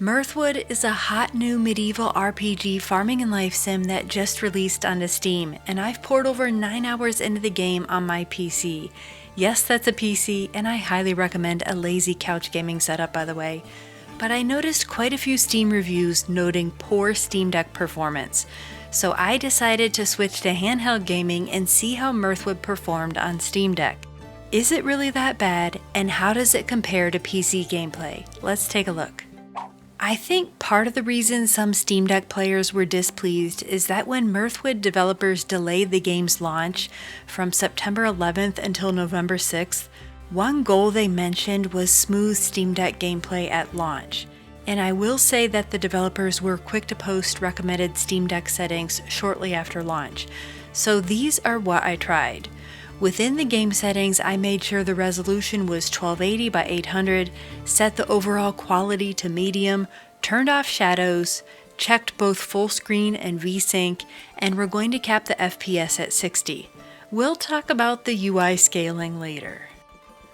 Mirthwood is a hot new medieval RPG farming and life sim that just released onto Steam, and I've poured over 9 hours into the game on my PC. Yes, that's a PC, and I highly recommend a lazy couch gaming setup, by the way. But I noticed quite a few Steam reviews noting poor Steam Deck performance, so I decided to switch to handheld gaming and see how Mirthwood performed on Steam Deck. Is it really that bad, and how does it compare to PC gameplay? Let's take a look. I think part of the reason some Steam Deck players were displeased is that when Mirthwood developers delayed the game's launch from September 11th until November 6th, one goal they mentioned was smooth Steam Deck gameplay at launch. And I will say that the developers were quick to post recommended Steam Deck settings shortly after launch. So these are what I tried. Within the game settings, I made sure the resolution was 1280 by 800, set the overall quality to medium, turned off shadows, checked both full screen and VSync, and we're going to cap the FPS at 60. We'll talk about the UI scaling later.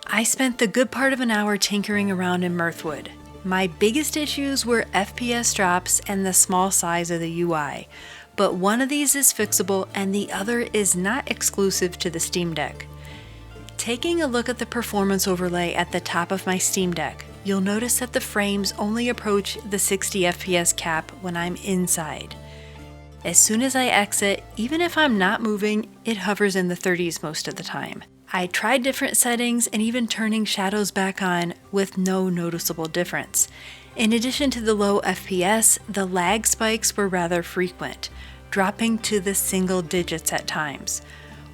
I spent the good part of an hour tinkering around in Mirthwood. My biggest issues were FPS drops and the small size of the UI. But one of these is fixable and the other is not exclusive to the Steam Deck. Taking a look at the performance overlay at the top of my Steam Deck, you'll notice that the frames only approach the 60 FPS cap when I'm inside. As soon as I exit, even if I'm not moving, it hovers in the 30s most of the time. I tried different settings and even turning shadows back on with no noticeable difference. In addition to the low FPS, the lag spikes were rather frequent, dropping to the single digits at times.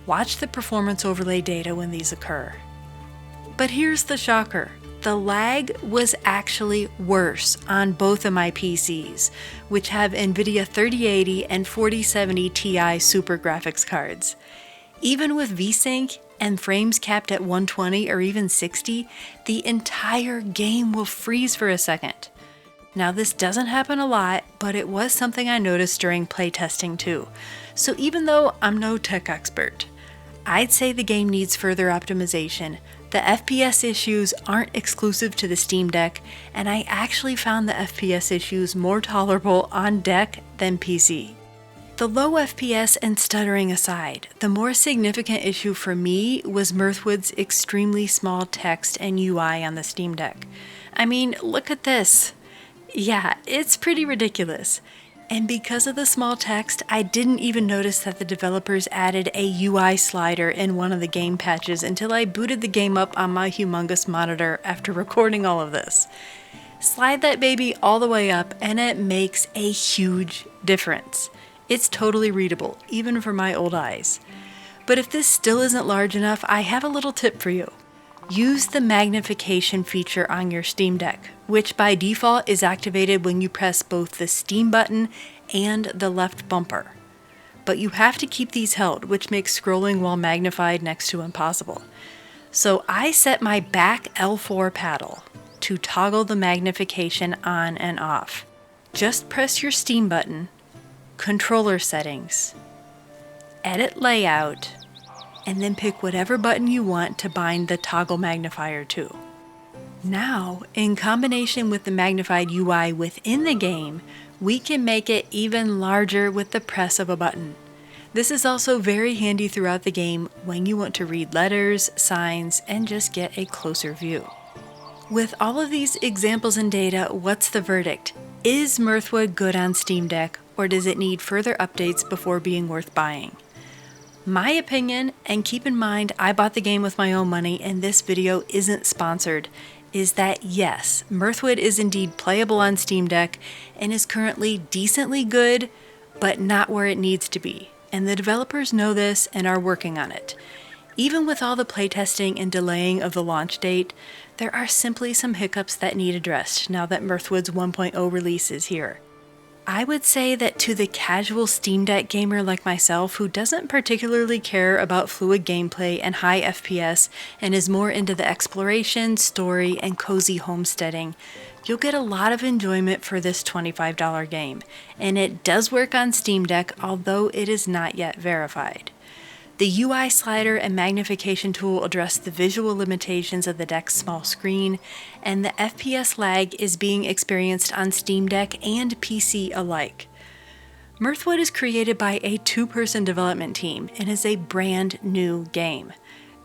Watch the performance overlay data when these occur. But here's the shocker. The lag was actually worse on both of my PCs, which have NVIDIA 3080 and 4070 Ti super graphics cards. Even with VSync and frames capped at 120 or even 60, the entire game will freeze for a second. Now this doesn't happen a lot, but it was something I noticed during playtesting too. So even though I'm no tech expert, I'd say the game needs further optimization. The FPS issues aren't exclusive to the Steam Deck, and I actually found the FPS issues more tolerable on deck than PC. The low FPS and stuttering aside, the more significant issue for me was Mirthwood's extremely small text and UI on the Steam Deck. I mean, look at this. Yeah, it's pretty ridiculous. And because of the small text, I didn't even notice that the developers added a UI slider in one of the game patches until I booted the game up on my humongous monitor after recording all of this. Slide that baby all the way up and it makes a huge difference. It's totally readable, even for my old eyes. But if this still isn't large enough, I have a little tip for you. Use the magnification feature on your Steam Deck, which by default is activated when you press both the Steam button and the left bumper. But you have to keep these held, which makes scrolling while magnified next to impossible. So I set my back L4 paddle to toggle the magnification on and off. Just press your Steam button, controller settings, edit layout, and then pick whatever button you want to bind the toggle magnifier to. Now, in combination with the magnified UI within the game, we can make it even larger with the press of a button. This is also very handy throughout the game when you want to read letters, signs, and just get a closer view. With all of these examples and data, what's the verdict? Is Mirthwood good on Steam Deck, or does it need further updates before being worth buying? My opinion, and keep in mind I bought the game with my own money and this video isn't sponsored, is that yes, Mirthwood is indeed playable on Steam Deck and is currently decently good, but not where it needs to be. And the developers know this and are working on it. Even with all the playtesting and delaying of the launch date, there are simply some hiccups that need addressed now that Mirthwood's 1.0 release is here. I would say that to the casual Steam Deck gamer like myself who doesn't particularly care about fluid gameplay and high FPS and is more into the exploration, story, and cozy homesteading, you'll get a lot of enjoyment for this $25 game, and it does work on Steam Deck, although it is not yet verified. The UI Slider and Magnification tool address the visual limitations of the deck's small screen, and the FPS lag is being experienced on Steam Deck and PC alike. Mirthwood is created by a 2-person development team and is a brand new game.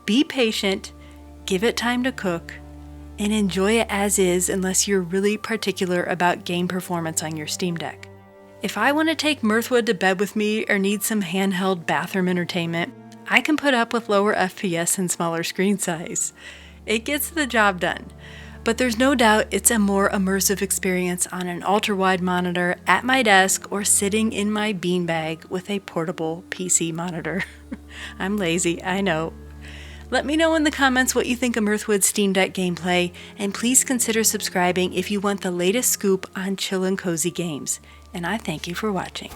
Be patient, give it time to cook, and enjoy it as is unless you're really particular about game performance on your Steam Deck. If I want to take Mirthwood to bed with me or need some handheld bathroom entertainment, I can put up with lower FPS and smaller screen size. It gets the job done. But there's no doubt it's a more immersive experience on an ultra-wide monitor at my desk or sitting in my beanbag with a portable PC monitor. I'm lazy, I know. Let me know in the comments what you think of Mirthwood's Steam Deck gameplay, and please consider subscribing if you want the latest scoop on chill and cozy games. And I thank you for watching.